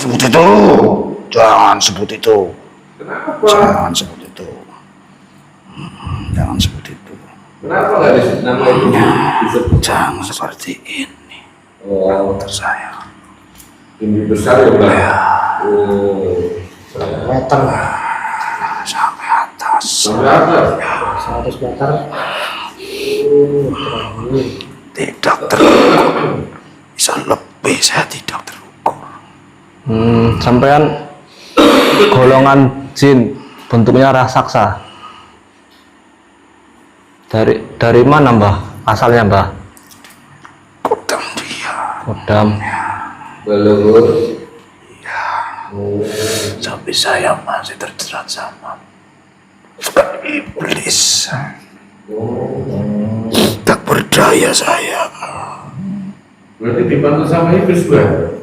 sebut itu. Jangan sebut itu. Kenapa? Jangan sebut itu. Jangan sebut itu. Kenapa nggak disebut nama itu? Disebut. Jangan seperti ini. Oh, Tersayang. ini besar ya, Bang? Ya. Oh, meter Sampai atas. sampai atas. 100 meter. Tidak terukur. Bisa lebih, saya tidak terukur. Sampean golongan jin bentuknya raksasa. Dari mana Mbah? Asalnya Mbah? Kodam dia. Kodam. Leluhur. Tapi saya masih terjerat sama iblis. Tak berdaya saya. Berarti dibantu sama iblis, Bang?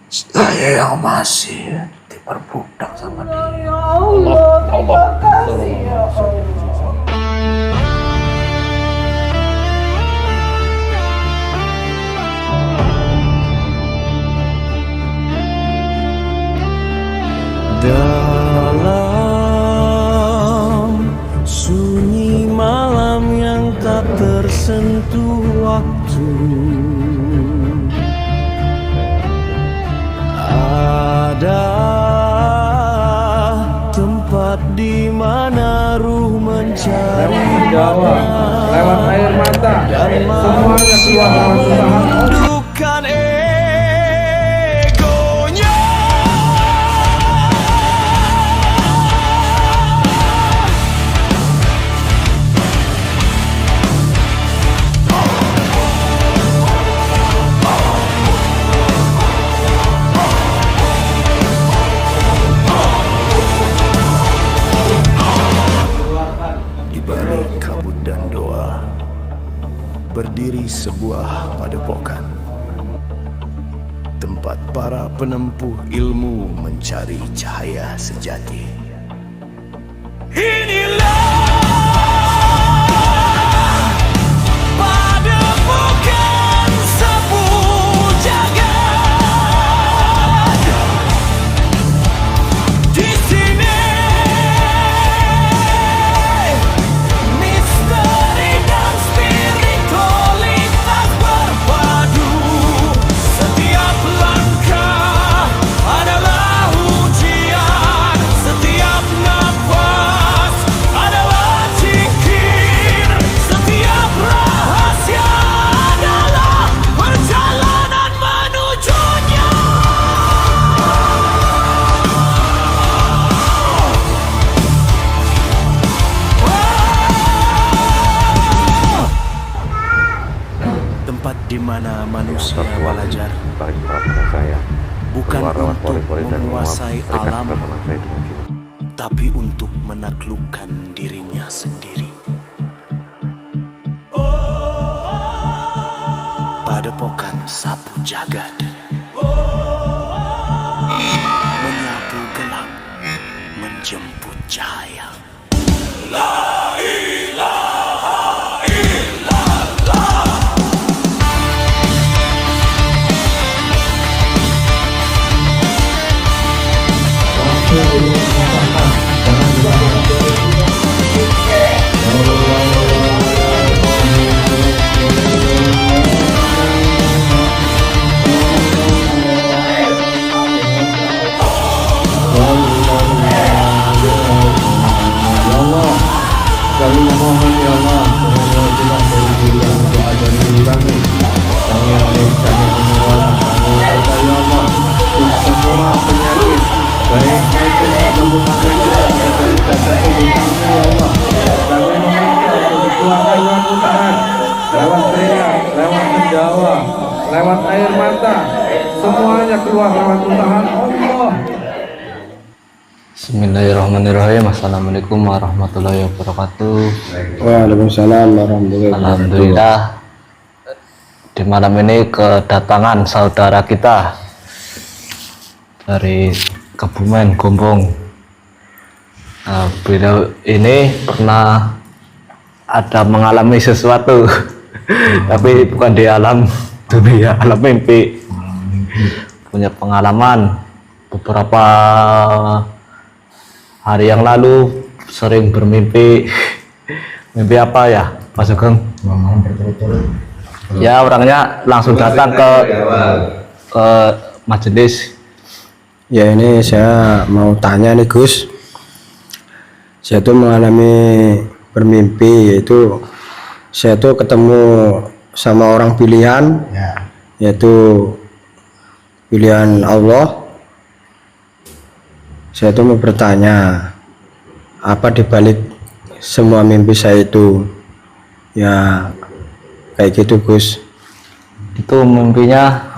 Saya yang masih diperbudak sama dia. Dalam sunyi malam yang tak tersentuh waktu, ada tempat di mana ruh mencari Jawa, lewat air mata, semuanya keluar lewat usaha. menundukkan egonya. Di balik kabut dan doa, berdiri sebuah padepokan, tempat para penempuh ilmu mencari cahaya sejati. Padepokan Sapu Jagat. Di sini misteri dan spiritualitas berpadu. Setiap langkah adalah ujian, setiap nafas adalah zikir, setiap rahasia adalah perjalanan menujunya. Tempat di mana manusia belajar bagi para saya bukan lewat untuk pori-pori dan menguasai menguasai alam, teman saya dengan jiwa. tapi untuk menaklukkan dirinya sendiri. Padepokan Sapu Jagat menyapu gelap, menjemput cahaya. Kami memohon ya Allah, berhubungan dari diri yang doa dan diri kami. Kami yang kami memohon, kami berdoa ya Allah, untuk semua penyakit, baik itu sembuh sakit dari dasar tubuh kami ya Allah. Kami meminta untuk keluarga lewat utaran, lewat teriak, lewat sendawa, lewat air mata, semuanya keluar lewat utaran Allah. Bismillahirrahmanirrahim. Assalamualaikum warahmatullahi wabarakatuh. Waalaikumsalam warahmatullahi wabarakatuh. Alhamdulillah di malam ini kedatangan saudara kita dari Kebumen, Gombong. Nah, beliau ini pernah ada mengalami sesuatu tapi bukan di alam dunia, alam mimpi. punya pengalaman beberapa hari yang lalu sering bermimpi. Mimpi apa ya Pak Sugeng? Ya orangnya langsung datang ke majelis. Ya ini saya mau tanya nih Gus. Saya tuh mengalami bermimpi, yaitu saya tuh ketemu sama orang pilihan, yaitu pilihan Allah. Saya tuh mau bertanya, apa dibalik semua mimpi saya itu? Ya kayak gitu Gus. Itu mimpinya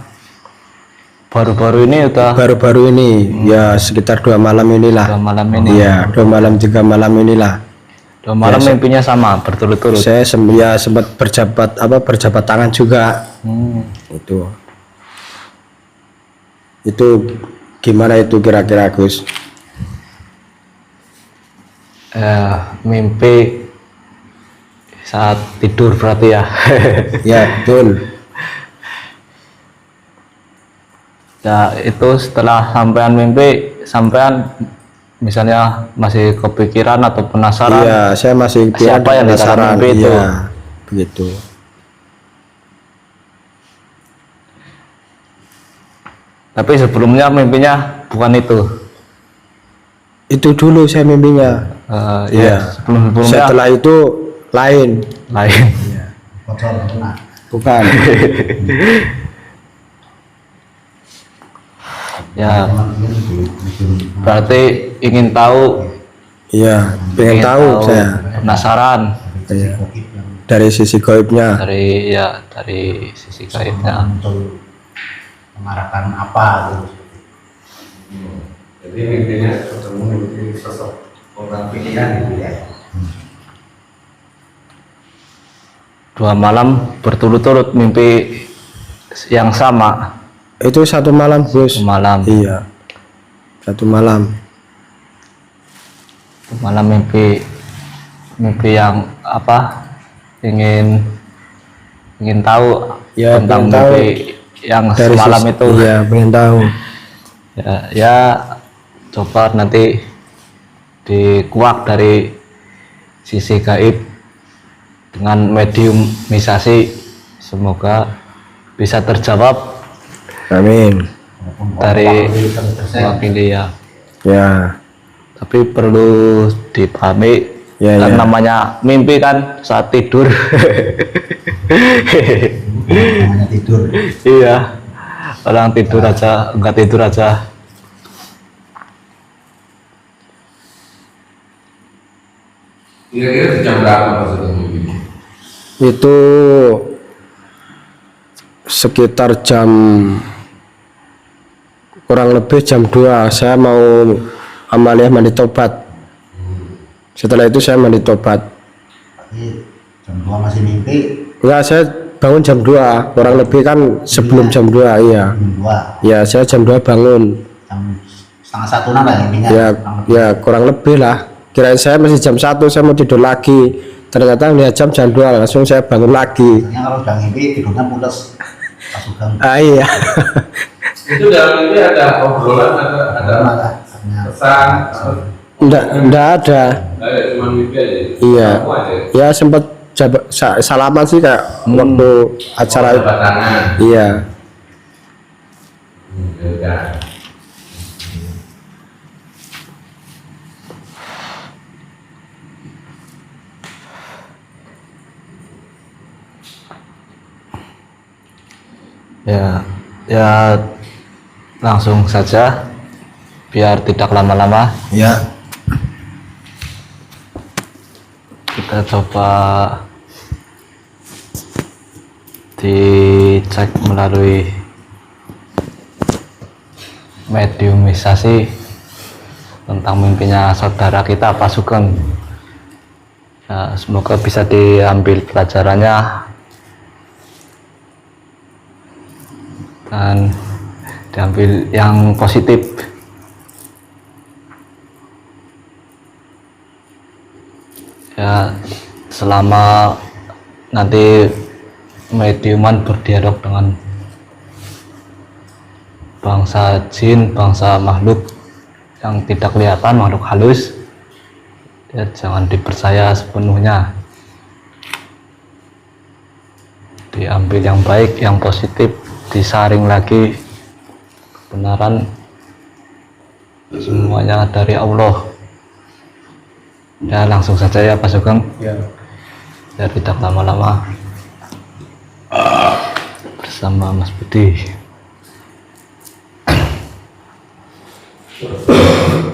baru-baru ini Baru-baru ini, ya sekitar 2 malam inilah. 2 malam ini. Ya 2 malam 3 malam inilah. 2 malam Ya, mimpinya sama berturut-turut. Saya sempat berjabat tangan juga. Itu gimana itu kira-kira Gus? Mimpi saat tidur berarti ya. Ya betul. Ya itu setelah sampean mimpi, sampean misalnya masih kepikiran atau penasaran. Iya, saya masih Siapa yang di dalam penasaran. mimpi itu? Iya, begitu. Tapi sebelumnya mimpinya bukan itu. Itu dulu saya mimpinya. Ya sebelumnya Setelah itu lain. Bukan. Ya berarti ingin tahu. Iya, pengen ingin tahu saya. Penasaran Iya. Dari sisi gaibnya. dari sisi gaibnya. mengarahkan apa gitu. Jadi mimpinya ketemu mimpi sosok orang pilihan gitu ya. 2 malam berturut-turut mimpi yang sama. Itu 1 malam Gus. 1 malam. Iya. 1 malam. 1 malam mimpi yang apa? Ingin tahu Ya, tentang pengen tahu mimpi yang Dari semalam sisi- itu. Iya, pengen tahu. Ya coba nanti dikuak dari sisi gaib dengan mediumisasi, semoga bisa terjawab Amin. dari mewakili ya. Ya. Tapi perlu dipahami Ya, kan ya. namanya mimpi kan saat tidur. Namanya tidur. Iya, orang tidur aja enggak tidur aja. Kira-kira di jam berapa maksudnya mimpi? Itu sekitar jam kurang lebih jam 2 saya mau amaliyah mandi tobat. Setelah itu saya mandi tobat. Berarti jam 2 masih mimpi. Enggak, saya bangun jam 2 kurang lebih kan sebelum jam 2. Iya. Jam 2 Ya, saya jam 2 bangun. jam setengah 1 lah mimpinya. Ya, Kurang lebih. ya kurang lebih lah. Kirain saya masih jam 1 saya mau tidur lagi. Ternyata lihat jam 2 langsung saya bangun lagi. Biasanya kalau udah mimpi tidurnya pulas. Pas Sugeng. Iya. Itu dalam mimpi ada obrolan, ada pesan, Enggak ada. cuma mimpi aja. Iya. Kamu aja. Ya sempat salaman sih kayak waktu acara itu. Jabat tangan. Iya. Ya udah. Ya langsung saja biar tidak lama-lama. Ya. Kita coba dicek melalui mediumisasi tentang mimpinya saudara kita Pak Sugeng. Ya, semoga bisa diambil pelajarannya dan diambil yang positif. Ya, selama nanti mediuman berdialog dengan bangsa jin, bangsa makhluk yang tidak kelihatan, makhluk halus, ya jangan dipercaya sepenuhnya, diambil yang baik, yang positif, disaring lagi kebenaran, semuanya dari Allah. Ya langsung saja ya Pak Sugeng, Ya. ya tidak lama-lama bersama Mas Budi.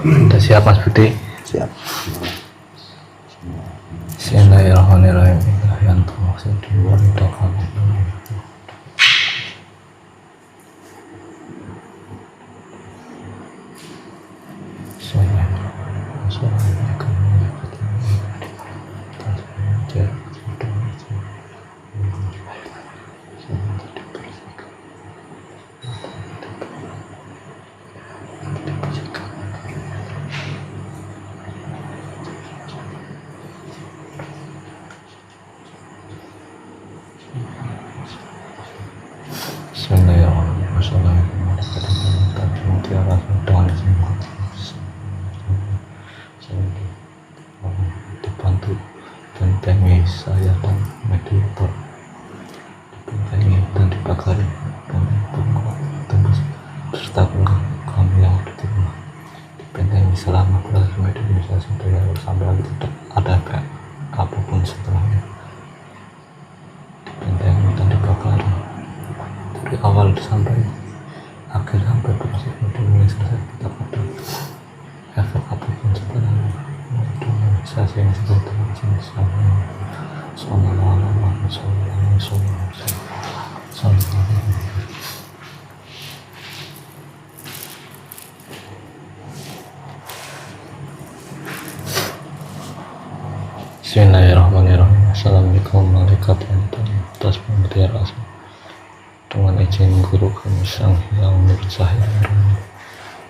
Udah siap Mas Budi? Siap. Bismillahirrahmanirrahim. Yang termaksud di luar itu kamu. Dibantu bentengi saya dan mediator, dibentengi dan dibakari pokok tembus beserta kami yang ada di rumah, dibentengi selama proses mediasi sampai tidak ada apapun setelahnya, dibentengi dan dibakari dari awal sampai akhir, sampai proses mediasi selesai tidak ada efek apapun setelahnya. Saya yang sudah terjadi Bismillahirrahmanirrahim. Assalamualaikum warahmatullahi wabarakatuh. Atas pengertian rasa dengan izin guru kami Sang Hyang Nur Cahya,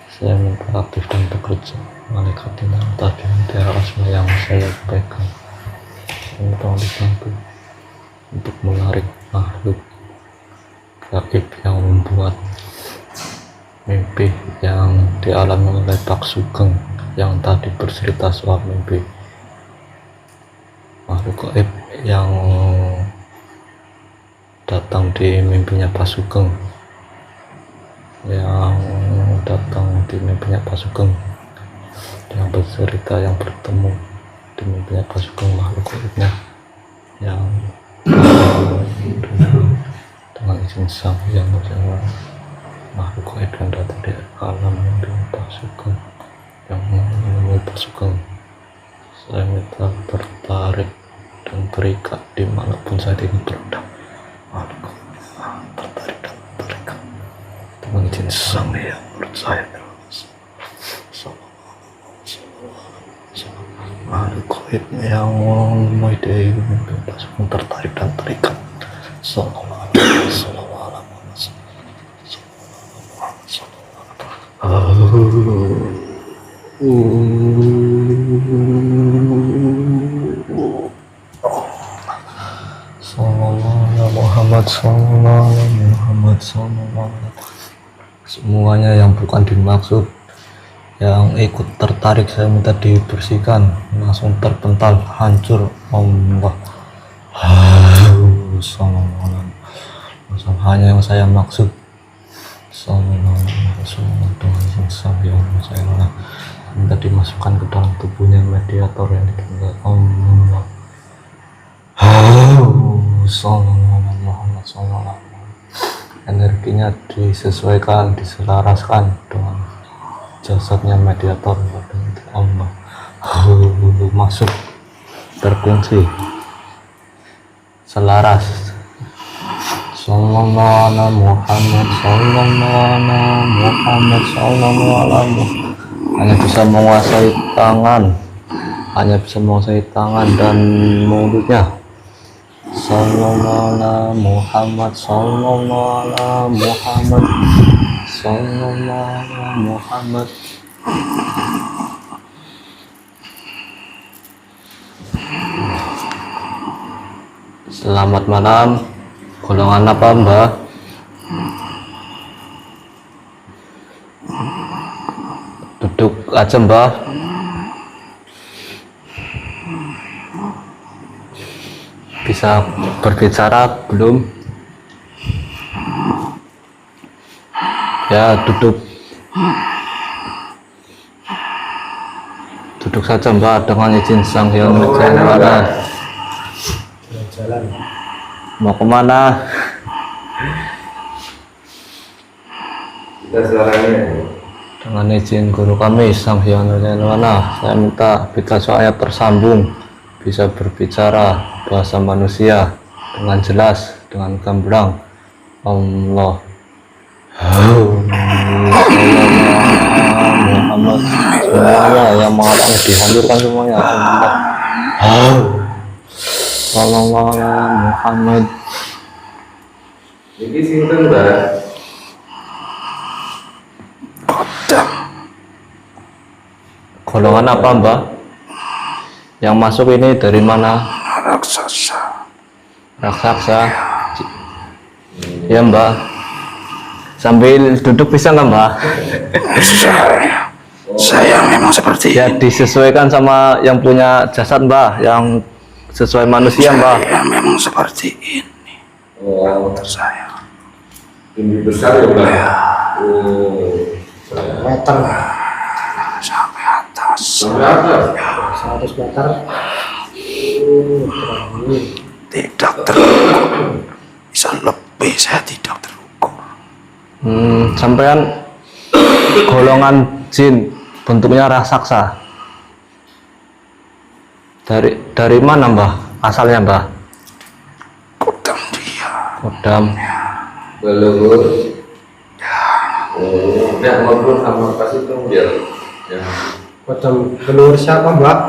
saya minta aktif dan bekerja malaikat tinggal atas pengertian asma yang saya pegang. Saya minta dibantu untuk menarik makhluk gaib yang membuat mimpi yang dialami oleh Pak Sugeng yang tadi bercerita soal mimpi. Makhluk gaib yang datang di mimpinya Pak Sugeng, yang datang di mimpinya Pak Sugeng, yang bercerita, yang bertemu di mimpinya Pak Sugeng, makhluk gaibnya yang dengan izin Sang Hyang Nur, makhluk gaib yang datang di alam mimpi Pak Sugeng, yang menemui Pak Sugeng. Saya minta tertarik dan terikat dimanapun saya ingin berada. Tertarik dan terikat dengan izin Sang Hyang Nur Cahya. Makhluk gaib yang menemui di mimpi Pak Sugeng tertarik dan terikat. Semuanya yang bukan dimaksud, yang ikut tertarik, saya minta dibersihkan, langsung terpental, hancur. Allah, hanya yang saya maksud. Dengan Sang Hyang saya minta dimasukkan ke dalam tubuhnya mediator yang ditinggal. Allah, energinya disesuaikan, diselaraskan dengan jasadnya mediator. Allah, masuk, terkunci, selaras. Sallallahu ala Muhammad, sallallahu ala Muhammad, sallallahu ala Muhammad. Hanya bisa menguasai tangan, hanya bisa menguasai tangan dan mulutnya. Sallallahu ala Muhammad, sallallahu ala Muhammad, sallallahu ala Muhammad. Selamat malam. Golongan apa Mbak? Duduk aja Mbah. Bisa berbicara belum? Ya, duduk. Duduk saja Mbah dengan izin Sang Hyang Wicakrawala. Jalan. Mau kemana? Kita suaranya. Dengan izin guru kami Sang Hyang Wicakrawala, saya minta bila saya tersambung bisa berbicara bahasa manusia dengan jelas, dengan gamblang. Allah Muhammad, semuanya yang mengatakan dihancurkan semuanya. Allah Muhammad. Ini sinten Mbak? Golongan apa Mbah? Yang masuk ini dari mana? Raksasa. Raksasa. Ya Mbah. Sambil duduk bisa nggak Mbah? Saya memang seperti Ya disesuaikan sama yang punya jasad Mbah, yang sesuai manusia Mbah. saya memang seperti ini. Oh, Saya ini besar ya Mbak? Oh, Meter. sampai atas. sampai atas. 100 meter. Tidak terukur. Bisa lebih saya tidak terukur. Sampean golongan jin, bentuknya raksasa. Dari mana Mbah? Asalnya Mbah? Kodam dia. Kodam. Leluhur. Oh, ya ngobrol sama kasih dong biar. Ya. Kodam leluhur siapa Mbak?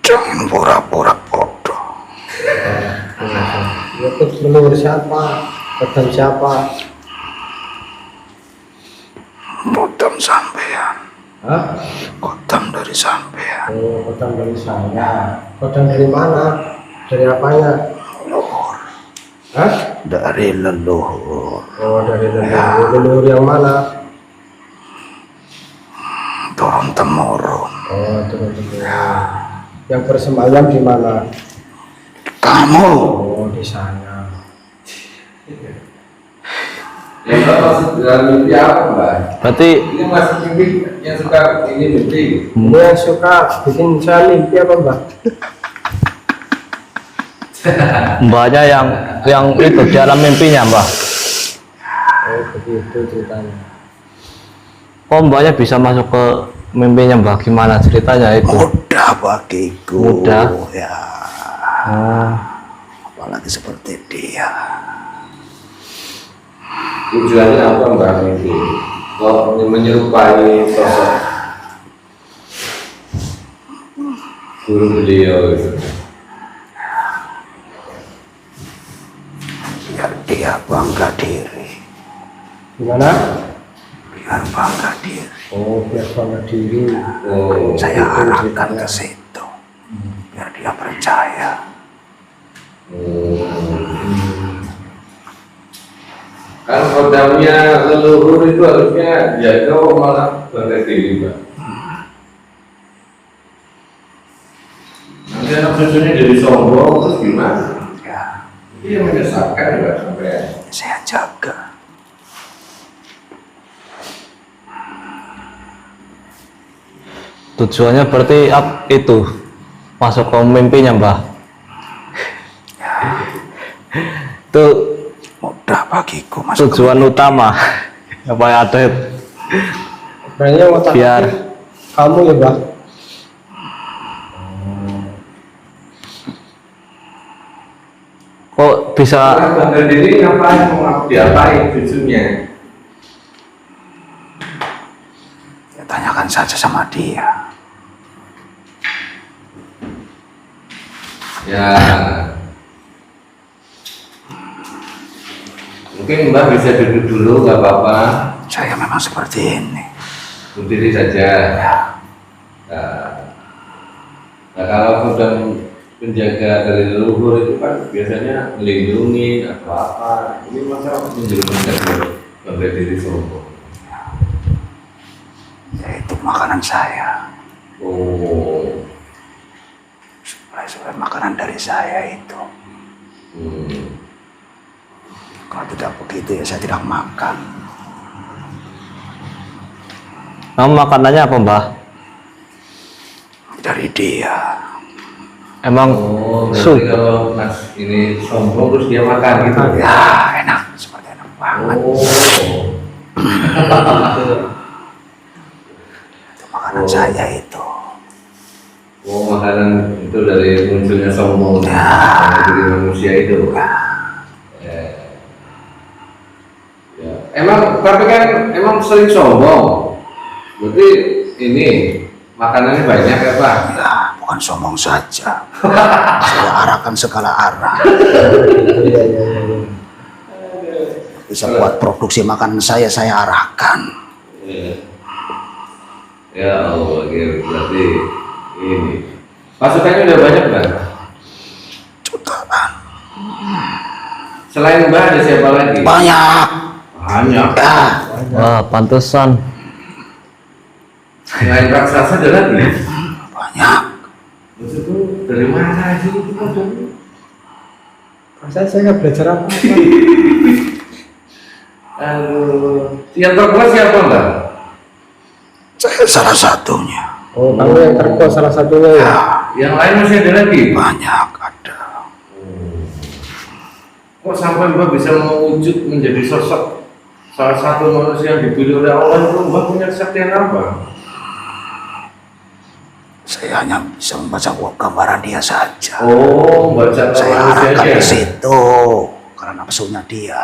Jangan pura-pura bodoh. Itu leluhur siapa? Kodam siapa? Kodam sampean. Hah? Kodam dari sampean. Oh, kodam dari saya. Kodam dari mana? Dari apanya? Leluhur. Hah? Dari leluhur. Oh, dari leluhur. Leluhur yang mana? Turun temurun. Oh, turun-temurun. Yang bersemayam di mana? Kamu. Oh, di sana. Yang Mbak maksud dalam mimpi apa Mbak? Berarti Ini masih mimpi yang suka ini mimpi. Ini yang suka bikin saya mimpi apa Mbak? Mbahnya yang itu di alam mimpinya Mbah. Oh, begitu ceritanya. Kok Mbahnya bisa masuk ke mimpinya Mbah? Gimana ceritanya itu? Mudah bagiku. Mudah. Ya. Oh, Apalagi seperti dia. Tujuannya apa Mbak mimpi? Kok menyerupai sosok guru beliau itu? Biar dia bangga diri. Gimana? Biar bangga diri. Oh, biar bangga diri. Oh, Saya itu arahkan ceritanya. ke situ. Biar dia percaya. kan kodamnya leluhur itu harusnya jaga malah bangga diri Mbak. Nanti anak cucunya jadi sombong terus gimana? Ya, Ini yang menyesatkan Mbak sampai. saya jaga. tujuannya berarti itu masuk ke mimpinya Mbah. Itu Mudah bagiku masuk ke tujuan utama. Apa yang ada Kayaknya otak biar kamu ya Mbak. kok bisa Orang bangga diri ngapain mau diapain cucunya? Ya, tanyakan saja sama dia. Ya, mungkin Mbak bisa duduk dulu, nggak apa-apa. Saya memang seperti ini. Berdiri saja. Nah, kalau sudah penjaga dari leluhur itu kan biasanya melindungi atau apa. Ini masa menjerumuskan dulu. Sampai diri sombong. Ya itu makanan saya. Oh. Supaya makanan dari saya itu. Kalau tidak begitu ya saya tidak makan. Kamu makanannya apa, Mbah? Dari dia. Emang Berarti kalau Mas ini sombong terus dia makan gitu. Ya enak, seperti enak banget. Itu makanan saya itu. Oh, makanan itu dari munculnya sombong dari manusia itu. Ya. Tapi kan emang sering sombong. Berarti ini makanannya banyak ya Pak? Ya, bukan sombong saja. Saya arahkan segala arah. Bisa buat produksi makanan saya arahkan. Ya Allah, berarti ini pasukannya udah banyak Mbak? Jutaan. Selain Mbak ada siapa lagi? Banyak. Banyak. Ya, wah, pantesan. Selain raksasa ada lagi? banyak. Maksudku dari mana sih itu kan? Saya nggak belajar apa. Aduh, yang terkuat siapa Mbak? Saya salah satunya. Oh, kamu yang terkuat salah satunya ya? Yang lain masih ada lagi? Banyak ada. Kok sampai Mbak bisa mewujud menjadi sosok salah satu manusia yang dipilih oleh Allah itu Mbak punya kesaktian apa? Saya hanya bisa membaca gambaran dia saja. Oh, baca Saya arahkan manusianya. ke situ karena nafsunya dia.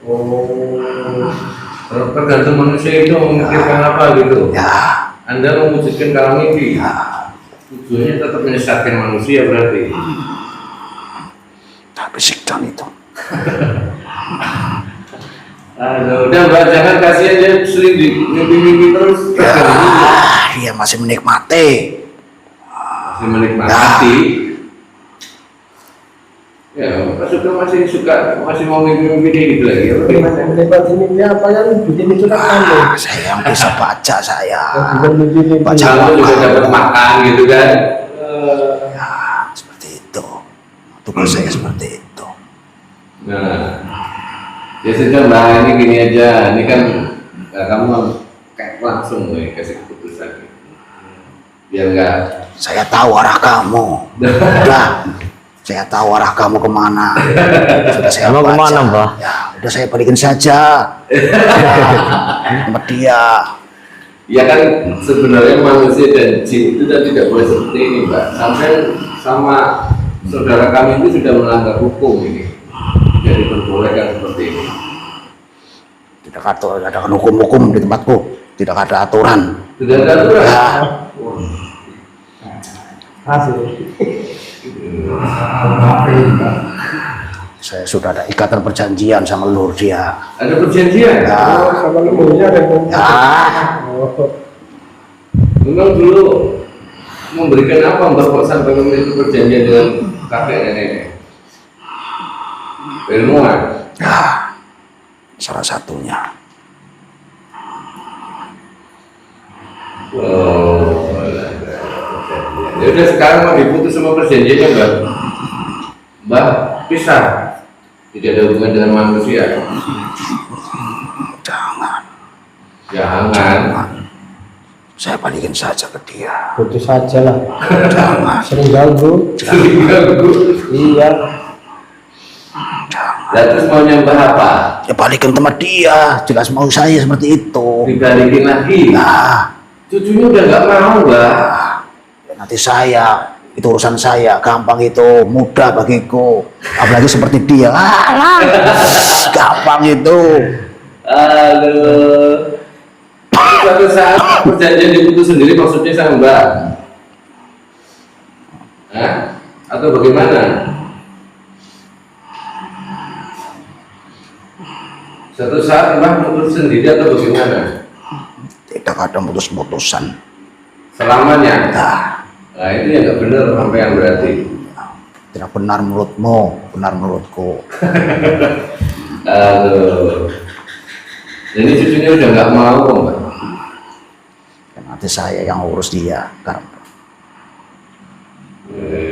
Oh, tergantung manusia itu memikirkan apa gitu. Ya, Anda mewujudkan kalau mimpi. ya. Tujuannya tetap menyesatkan manusia berarti. Tapi sikdan itu. Aduh, udah Mbak, jangan kasihan dia sering di mimpi-mimpi terus. Ya, dia masih menikmati. Masih menikmati. Ya, masih suka masih mau mimpi-mimpi kayak gitu lagi. Menikmati mimpi apa yang bikin itu kan kamu. Saya yang bisa baca saya. Bukan mimpi-mimpi. Baca Kamu juga dapat makan gitu kan? Ya, seperti itu. Tugas saya seperti itu. Nah, ya sudah Mbak, ini gini aja. Ini kan kamu kayak langsung nih kasih keputusan. Biar enggak. Saya tahu arah kamu. Udah, saya tahu arah kamu kemana. Sudah saya Emang baca. kemana, Mbah? Ya, udah saya balikin saja. Ya, tempat dia. Ya kan sebenarnya manusia dan jin itu kan tidak boleh seperti ini Mbak. Sampai sama saudara kami itu sudah melanggar hukum ini. Jadi diperbolehkan seperti ini. Tidak ada hukum-hukum di tempatku. Tidak ada aturan. Sudah ada aturan? Ya, saya sudah ada ikatan perjanjian sama leluhur dia. Ada perjanjian? Ya, Sama lemunya ada yang ya. Memang dulu memberikan apa Mbak kok sampai memiliki perjanjian dengan kakek nenek? Ilmuwan. Ya, salah satunya. Oh, ya udah sekarang mau diputus semua perjanjiannya Mbak. Mbak pisah, tidak ada hubungan dengan manusia. Jangan. Jangan. Saya balikin saja ke dia. putus saja lah. Jangan. Sering ganggu. Sering ganggu. Iya. Lah terus maunya Mbak apa? Ya balikin tempat dia. Jelas mau saya seperti itu. Dibalikin lagi. Nah, Cucunya udah nggak mau Mbak. ya nanti saya. Itu urusan saya. Gampang itu. Mudah bagiku. Apalagi seperti dia. Alah, gampang itu. Aduh. Suatu saat perjanjian diputus sendiri maksudnya sama Mbak? Hah? Atau bagaimana? Suatu saat Mbak putus sendiri atau bagaimana? Tidak ada putus-putusan. Selamanya? Nah, Nah itu yang nggak benar sampean berarti. tidak benar menurutmu, benar menurutku. Aduh. Jadi cucunya udah nggak mau kok Mbak. Nanti saya yang urus dia kan.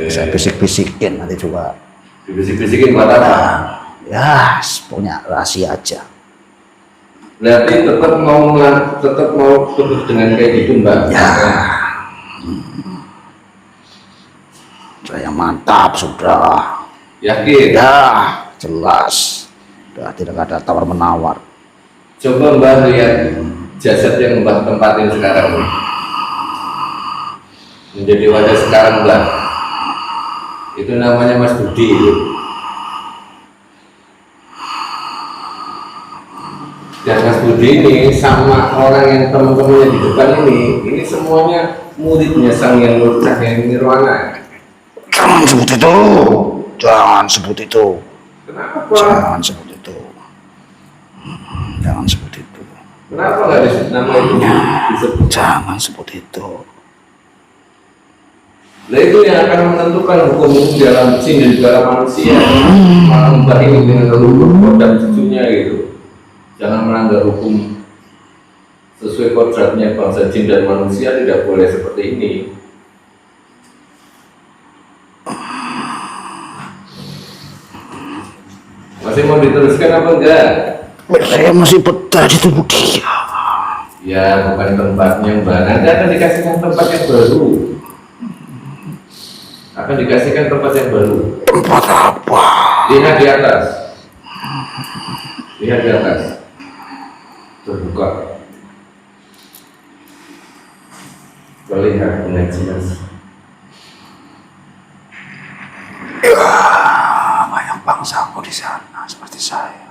Saya bisik-bisikin nanti juga. Dibisik-bisikin buat apa? Ya, punya rahasia aja. Berarti tetap mau terus dengan kayak gitu Mbak. Ya. Saya mantap sudah. Yakin? Ya, jelas. Sudah tidak ada tawar menawar. Coba Mbak lihat jasad yang Mbak tempatin sekarang. Menjadi wajah sekarang Mbak. Itu namanya Mas Budi itu. Dan Mas Budi ini sama orang yang teman-temannya di depan ini semuanya muridnya Sang Hyang Nur Cahyang Nirwana. Jangan sebut itu. Jangan sebut itu. Kenapa? Jangan sebut itu. Jangan sebut itu. Kenapa nggak disebut nama itu? Disebut. Jangan sebut itu. Nah itu yang akan menentukan hukum dalam jin dan dalam manusia. Malah Mbak ini dengan leluhur dan cucunya gitu. Jangan melanggar hukum sesuai kodratnya bangsa jin dan manusia, tidak boleh seperti ini. Masih mau diteruskan apa enggak? Saya masih betah di tubuh dia. Ya bukan tempatnya Mbak, nanti akan dikasihkan tempat yang baru. Akan dikasihkan tempat yang baru. Tempat apa? Lihat di atas. Lihat di atas. Terbuka. Terlihat dengan jelas. Ya, banyak bangsaku di sana seperti saya.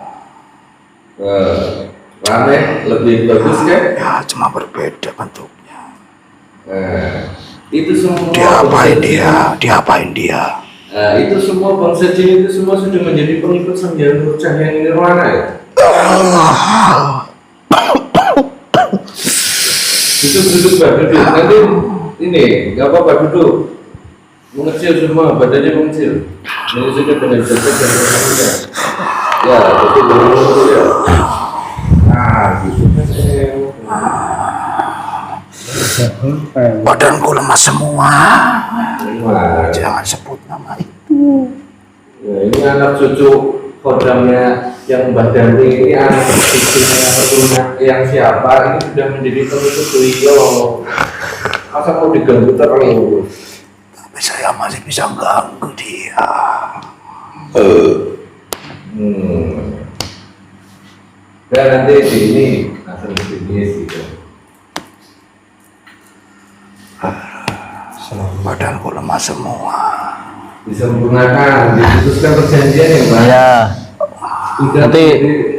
Rame lebih bagus kan? Ya, cuma berbeda bentuknya. Itu semua. Diapain dia? Diapain dia? Itu semua bangsa jin itu semua sudah menjadi pengikut Sang Hyang Nur Cahyang Nirwana ya. Duduk Mbak, duduk. Nanti ini nggak apa-apa duduk. Mengecil semua, badannya mengecil. Ini sudah dengan jasad dan rohaninya. Ya, jadi dulu ya. Nah, gitu. Badanku lemah semua. Wah, Jangan sebut nama itu. nah, ini anak cucu kodamnya yang Mbak Darmi ini anak cucunya yang siapa ini sudah menjadi pengikut beliau. Masa mau diganggu terus? Tapi saya masih bisa ganggu dia. Dan nanti di ini langsung di gitu. Badanku lemah semua. Disempurnakan, diputuskan perjanjian ya Mbak. Ya, Sudah nanti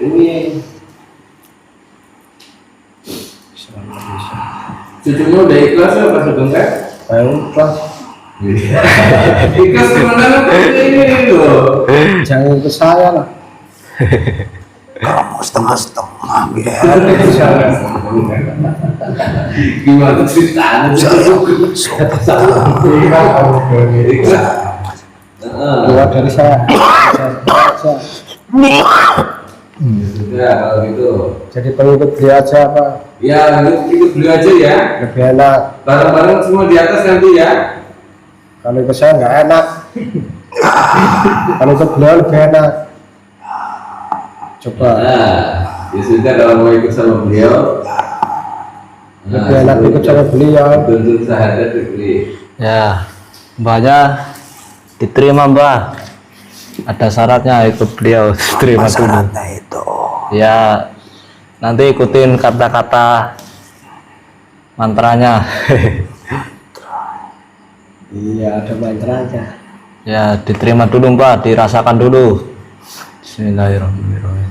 ini cucunya udah ikhlas apa sudah enggak? Ikhlas. Ikhlas kemenangan ini loh. Jangan ke saya lah. Kamu setengah-setengah biar Gimana ceritanya? Keluar dari saya. Ya kalau gitu. Jadi pengikut beliau aja Pak. Ya ikut beliau aja ya. Lebih enak. Bareng-bareng semua di atas nanti ya. Kalau ke saya nggak enak. Kalau ke beliau lebih enak. Coba. Nah, ya sudah kalau mau ikut sama beliau. Lebih enak ikut sama beliau. Tuntut sahadat dibeli. ya mbaknya diterima Mbak. Ada syaratnya ikut beliau, terima dulu. syaratnya itu. Ya nanti ikutin kata-kata mantranya. Iya ada mantranya. Ya diterima dulu Mbak, dirasakan dulu. Bismillahirrahmanirrahim.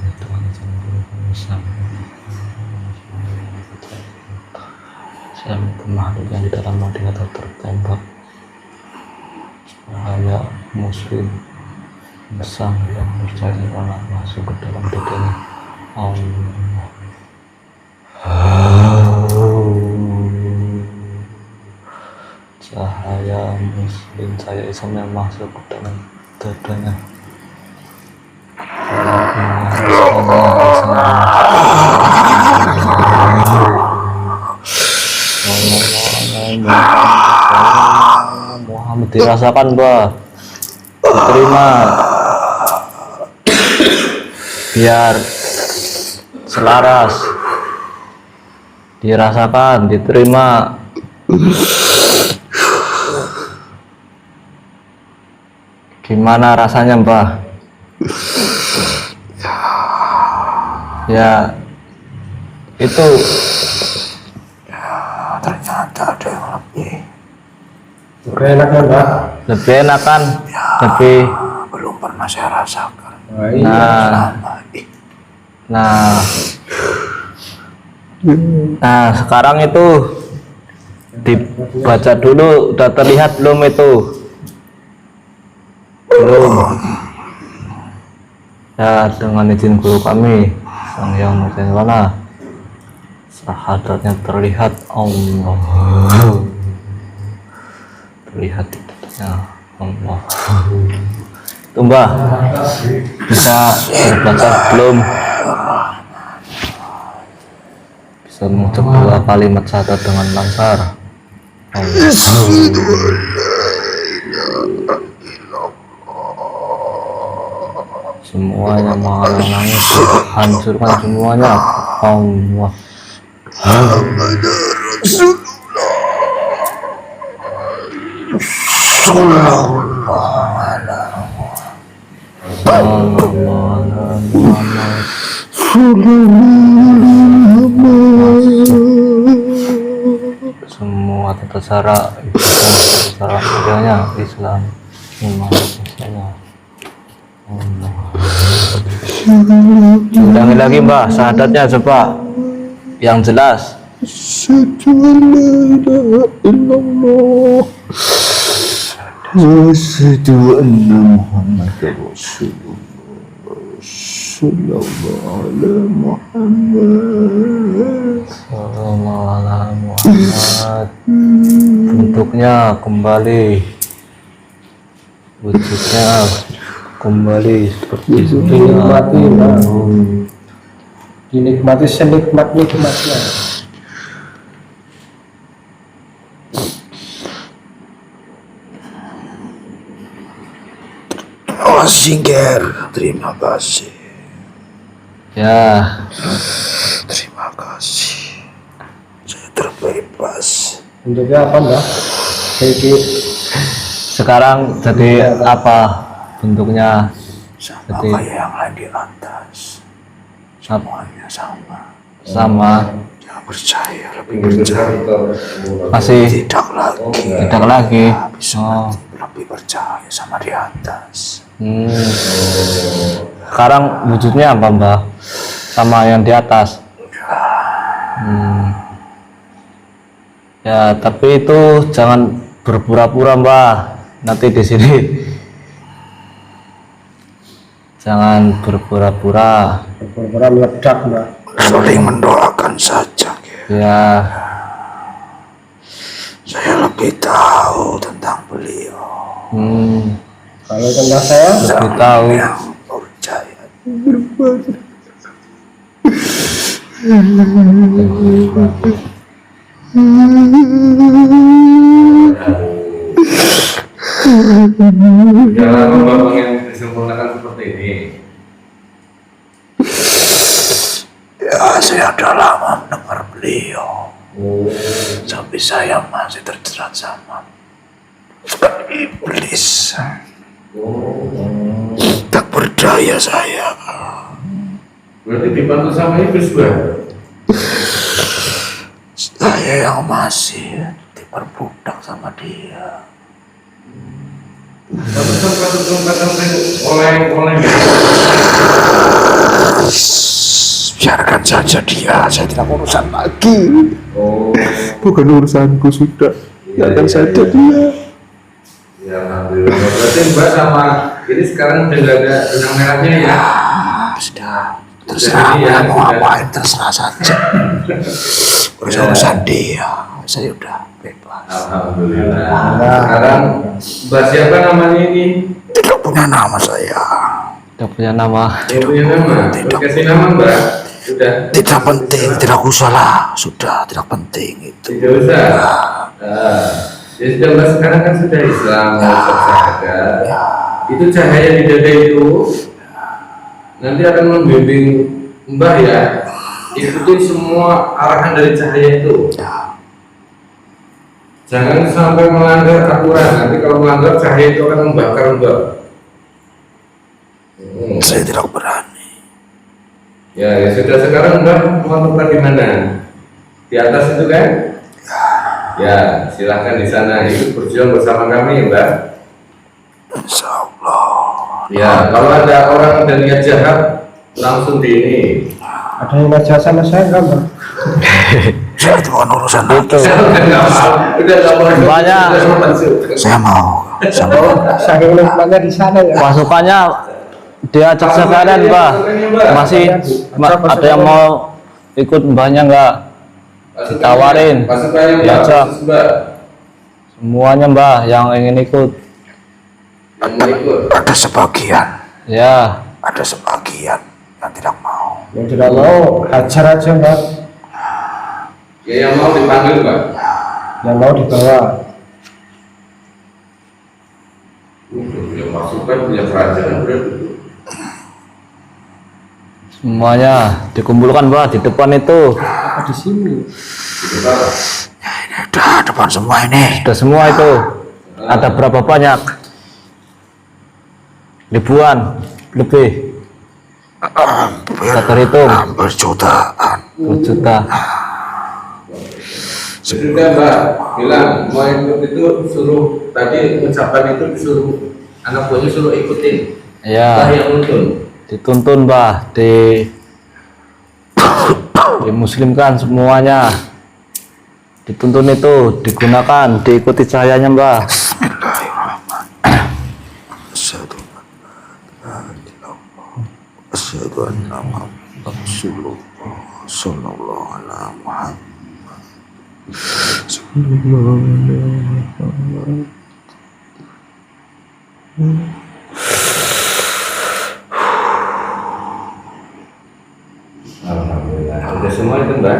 Saya minta makhluk yang di dalam mading atau tertembak bahaya muslim Sang Hyang Nur Cahyang Nirwana masuk ke dalam dadanya. Allah. Cahaya muslim saya Islam yang masuk ke dalam dadanya. Allah, dirasakan Mbah, diterima, biar selaras, dirasakan, diterima. Gimana rasanya Mbah? Ya itu Ternyata ada yang Lebih enak kan, Mbak? lebih enak kan, lebih. belum pernah saya rasakan. Nah, iya. Nah, nah sekarang itu dibaca dulu, udah terlihat belum itu? Belum. Ya, dengan izin guru kami Sang Hyang Nirwana, syahadatnya terlihat. Allah, terlihat ya Allah. Itu Mbah, bisa berbaca belum? Bisa mengucap 2 kalimat syahadat dengan lancar. Semuanya menghalangi, hancurkan semuanya. Allah. Semua tata cara agamanya Islam, iman, Islam. Allah. Ulangi lagi Mbah, syahadatnya coba yang jelas. Asyhadu anna Muhammadar Rasulullah. Sallallahu alaihi Muhammad. Sallallahu alaihi Muhammad. Bentuknya kembali, wujudnya kembali seperti Dinikmati, Mbak. Dinikmati senikmat-nikmatnya. Ger, terima kasih. ya. Terima kasih. Saya terbebas. Bentuknya apa, Mbak? Kayak Sekarang jadi apa bentuknya? Sama Jadi kayak yang lain di atas. Semuanya sama. sama, Jangan percaya, lebih percaya. masih Tidak lagi. tidak lagi. Bisa lebih percaya sama di atas. Sekarang wujudnya apa Mbah? Sama yang di atas. Ya, tapi itu jangan berpura-pura Mbah. Nanti di sini jangan berpura-pura. berpura meledak, Mbak. Saling mendoakan saja. Ya, Saya lebih tahu tentang beliau. Kalau tentang saya, lebih tahu. Yang percaya. Jangan membangun yang disempurnakan seperti ini. Ya, saya sudah lama mendengar beliau. Sampai saya masih terjerat sama iblis. Tak berdaya saya. Berarti dibantu sama iblis, Bang? Saya yang masih diperbudak sama dia. Oleh Biarkan saja dia, saya tidak urusan lagi. Oh, Bukan urusanku sudah. Biarkan saja dia. ya alhamdulillah. Berarti Mbak sama ini sekarang udah nggak ada benang merahnya ya? Sudah. Terserah dia mau ngapain, terserah saja. Urusan dia, saya udah bebas. Alhamdulillah. Sekarang Mbak siapa namanya ini? Tidak punya nama saya. Tidak punya nama. Tidak punya nama. Kasih nama Mbak. Sudah. Tidak penting, tidak usah lah. Sudah, tidak penting itu. Tidak usah. Ya sudah Mbak, sekarang kan sudah Islam, syahadat. Itu cahaya di dada itu nanti akan membimbing Mbah ya. Ikutin semua arahan dari cahaya itu. Jangan sampai melanggar aturan. Nanti kalau melanggar, cahaya itu akan membakar Mbah. Saya tidak berani. Ya sudah, sekarang Mbah mau tempat di mana? Di atas itu kan? Ya, silahkan di sana ikut berjuang bersama kami, Mbak. Insya Allah. Ya, kalau ada orang dan niat jahat, langsung di ini. Ada yang ngajak sama saya enggak, Mbak? Saya itu bukan urusan itu. Banyak. Saya mau. Saya mau. Saking nikmatnya di sana ya. Pasukannya diajak sekalian, Mbah. Masih ada yang mau ikut Mbahnya enggak? Ditawarin. Diajak. Semuanya, Mbah, yang ingin ikut. Ada sebagian. Ya, Ada sebagian yang tidak mau. Yang tidak mau hajar aja, Mbak. Ya, yang mau dipanggil, Mbak. Yang mau dibawa. Ya, pasukan punya kerajaan berarti. semuanya dikumpulkan, Mbah, di depan itu. Apa di sini? Ini udah depan semua ini. Sudah semua itu. Ada berapa banyak? Ribuan lebih. Kita terhitung. Hampir jutaan. 10 juta. Sudah, Mbak, bilang mau ikut itu suruh, tadi ucapan itu disuruh anak buahnya suruh ikutin. Mbah Ya, yang nuntun. dituntun, Mbah, dimuslimkan semuanya. Dituntun itu, digunakan, diikuti cahayanya, Mbah. Asyhadu anna Muhammadan Rasulullah sallallahu alaihi Muhammad. Alhamdulillah. Sudah semua itu, Mbak.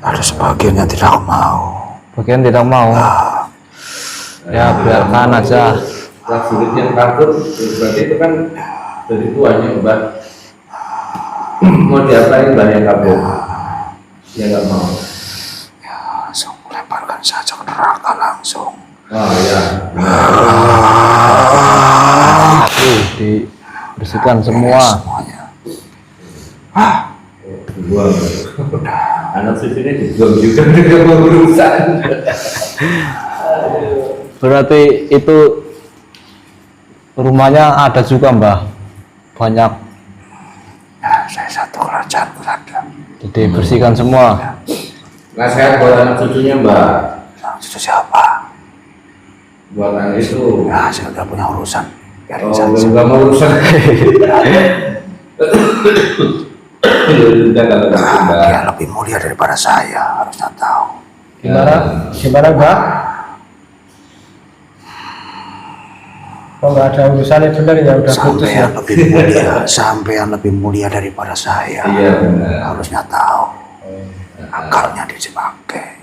Ada sebagian yang tidak mau. Bagian tidak mau. Ya, biarkan aja. Prajurit yang takut, berarti itu kan dari tuanya, Mbak. Mau diapain Mbak yang kabur? Ya nggak mau. Langsung lemparkan saja ke neraka langsung. Oh ya. Satu, dibersihkan semua. Semuanya. Dibuang. Anak cucunya dibuang juga dengan urusan. Berarti itu rumahnya ada juga, Mbah. Banyak. Ya, saya satu kerajaan berada. Jadi bersihkan semua. Nasihat buat anak cucunya, Mbak. Itu siapa? Buat anak itu. Ya, saya tidak punya urusan. Biarin Oh, saja. nggak mau urusan. Udah kalau gitu, Mbak. Dia lebih mulia daripada saya, harusnya tahu. Gimana? Gimana, Mbak? Oh, nggak ada urusannya benar ya, udah putus ya. Sampean lebih mulia, sampean lebih mulia daripada saya. Iya benar. Harusnya tahu. Akalnya dipakai.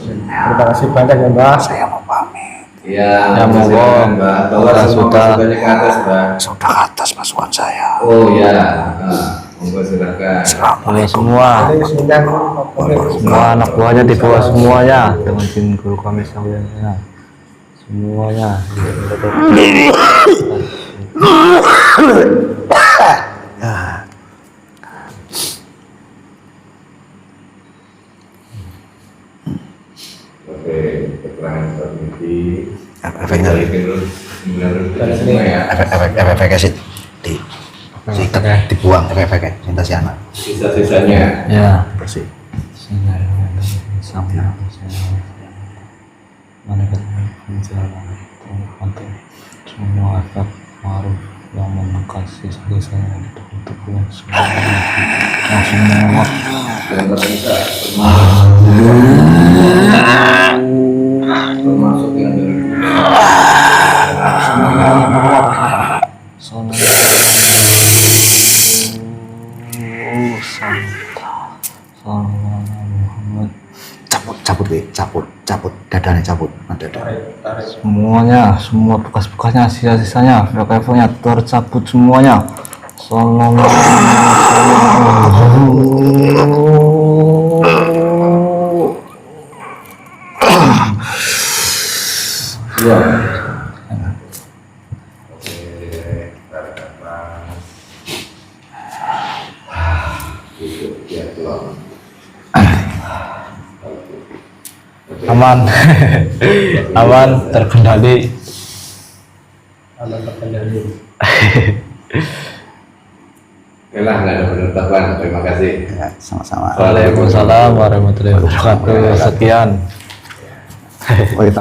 Terima kasih banyak ya, Mbak. Saya mau pamit. Iya. Ya, monggo. silakan, Mbak. Bawa Sudah, semua sudah. pasukannya ke atas, Mbak. Sudah ke atas pasukan saya. Oh ya. Monggo silakan. Oleh Assalamualaikum. semua. Jadi bismillah. Semua anak buahnya dibawa semuanya dengan izin guru kami sekalian. Semuanya. Oke, keterangan terhenti. Efeknya, Semua ya. efeknya sih dibuang efeknya cinta si anak Sisa-sisanya. Ya. bersih. Sampai semua efek maruf yang memengkasi sisanya untuk semua yang semua Yang tersisa termasuk yang dari Sona Santa Muhammad Cabut cabut dadanya cabut, dada. Semuanya, semua bekas-bekasnya, sisa-sisanya, levelnya tercabut semuanya. Sallallahu aman. Aman, terkendali. Oke lah, nggak ada penetapan. Terima kasih. Ya, sama-sama. Waalaikumsalam warahmatullahi wabarakatuh. Sekian. Oh, iya.